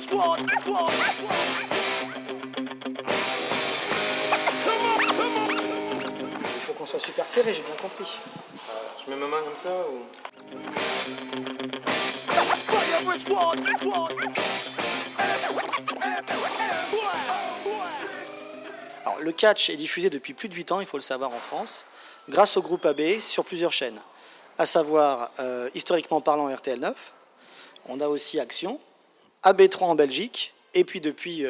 Il faut qu'on soit super serré, j'ai bien compris. Je mets ma main comme ça ou... Alors, le catch est diffusé depuis plus de 8 ans, il faut le savoir, en France, grâce au groupe AB sur plusieurs chaînes, à savoir, historiquement parlant, RTL 9, on a aussi Action, AB3 en Belgique, et puis depuis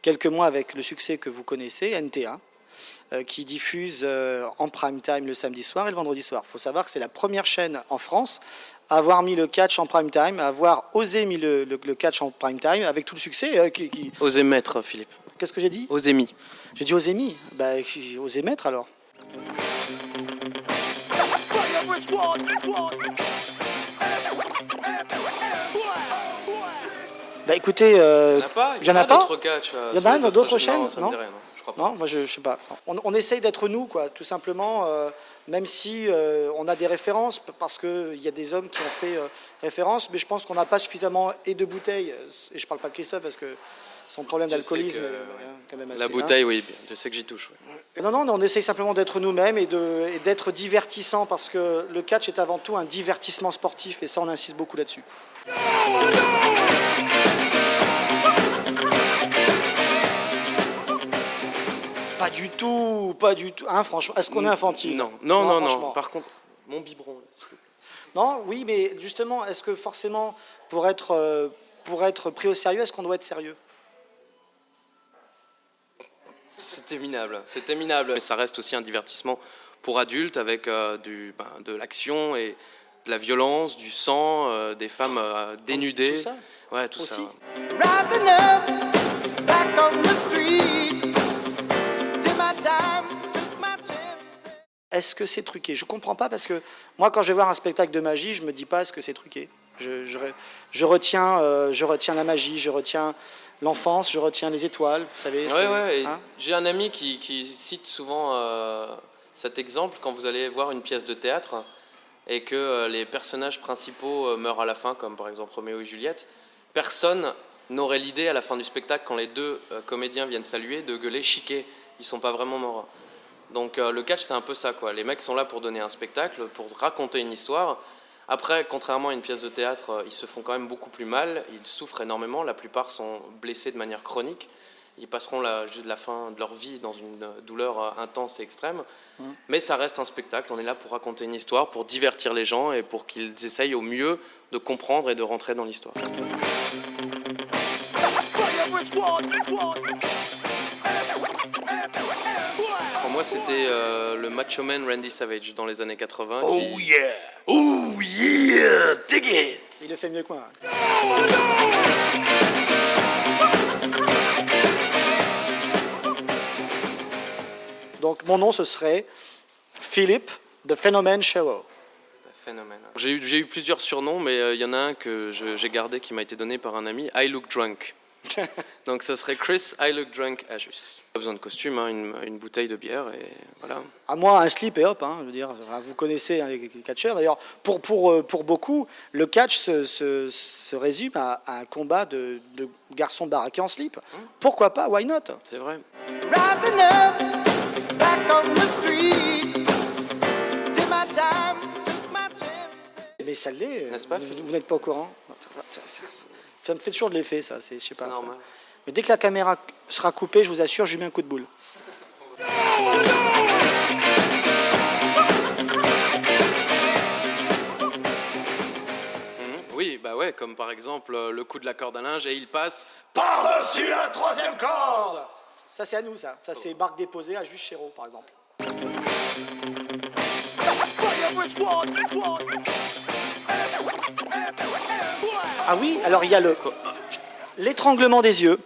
quelques mois avec le succès que vous connaissez, NT1, qui diffuse en prime time le samedi soir et le vendredi soir. Il faut savoir que c'est la première chaîne en France à avoir mis le catch en prime time, à avoir osé mis le catch en prime time, avec tout le succès. Osez mettre, Philippe. Qu'est-ce que j'ai dit? Osez mis. J'ai dit osé mis. Bah, osé mettre alors. Bah écoutez, il y en a pas. Il y en a dans d'autres chaînes, non? Non, moi je sais pas. On essaye d'être nous, quoi, tout simplement, même si on a des références, parce qu'il y a des hommes qui ont fait référence, mais je pense qu'on n'a pas suffisamment de bouteilles, et je parle pas de Christophe, parce que son problème d'alcoolisme est quand même assez... La bouteille, oui, je sais que j'y touche. Ouais. Non, on essaye simplement d'être nous-mêmes et d'être divertissant, parce que le catch est avant tout un divertissement sportif, et ça on insiste beaucoup là-dessus. Pas du tout, hein, franchement. Est-ce qu'on est infantile? Non. Par contre, mon biberon. Là, non, oui, mais justement, est-ce que forcément, pour être pris au sérieux, est-ce qu'on doit être sérieux? C'est minable. Mais ça reste aussi un divertissement pour adultes avec de l'action et de la violence, du sang, des femmes dénudées. Tout ça? Ouais, tout aussi. Ça. Rising up, back on the street. Did my time, took my chance. Est-ce que c'est truqué? Je comprends pas, parce que moi, quand je vais voir un spectacle de magie, je me dis pas est-ce que c'est truqué. Je retiens la magie, je retiens l'enfance, je retiens les étoiles, vous savez. Ouais. Hein, j'ai un ami qui cite souvent cet exemple quand vous allez voir une pièce de théâtre et que les personnages principaux meurent à la fin, comme par exemple Roméo et Juliette. Personne n'aurait l'idée à la fin du spectacle, quand les deux comédiens viennent saluer, de gueuler chiquet. Ils sont pas vraiment morts. Donc le catch, c'est un peu ça, quoi. Les mecs sont là pour donner un spectacle, pour raconter une histoire. Après, contrairement à une pièce de théâtre, ils se font quand même beaucoup plus mal. Ils souffrent énormément. La plupart sont blessés de manière chronique. Ils passeront la fin de leur vie dans une douleur intense et extrême. Mais ça reste un spectacle. On est là pour raconter une histoire, pour divertir les gens et pour qu'ils essayent au mieux de comprendre et de rentrer dans l'histoire. Pour moi, c'était le macho man Randy Savage dans les années 80. Oh yeah, dig it. il le fait mieux que moi. Donc mon nom, ce serait Philippe, The Phenomen Show. Phénomène. J'ai eu plusieurs surnoms, mais il y en a un que j'ai gardé qui m'a été donné par un ami, I Look Drunk. Donc ça serait Chris I Look Drunk Ajus. Pas besoin de costume, hein, une bouteille de bière et voilà. À moi, un slip et hop, hein, je veux dire, vous connaissez hein, les catcheurs. D'ailleurs, pour beaucoup, le catch se résume à un combat de garçons baraqués en slip. Pourquoi pas, why not? C'est vrai. Rising up, back on the street. Did my time, took my chance. Mais ça l'est, N'est-ce pas, vous n'êtes pas au courant. Ça me fait toujours de l'effet, ça, je sais pas. C'est normal. Mais dès que la caméra sera coupée, je vous assure, je lui mets un coup de boule. Oui, bah ouais, comme par exemple le coup de la corde à linge et il passe. Par-dessus la troisième corde. Ça, c'est à nous, ça. Ça, c'est Marc Déposé à Juste Chéreau, par exemple. Ah oui, alors il y a l'étranglement des yeux,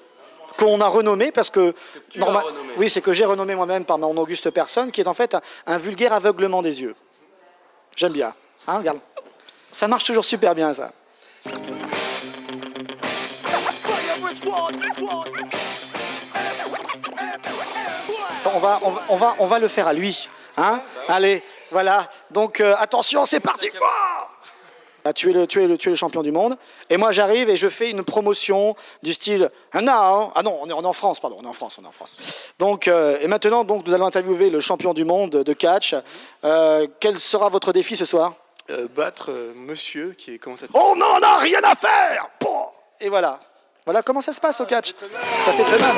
qu'on a renommé parce que... tu as renommé. Oui, c'est que j'ai renommé moi-même par mon auguste personne, qui est en fait un vulgaire aveuglement des yeux. J'aime bien. Hein, regarde. Ça marche toujours super bien, ça. On va le faire à lui. Hein. Allez, voilà. Donc, attention, c'est parti. Ah, tu es le champion du monde. Et moi, j'arrive et je fais une promotion du style ah non, on est en France, pardon, on est en France. Donc, et maintenant, donc, nous allons interviewer le champion du monde de catch. Quel sera votre défi ce soir? Battre monsieur qui est commentateur. On n'en a rien à faire. Et voilà. Voilà comment ça se passe au catch. Ça fait très mal.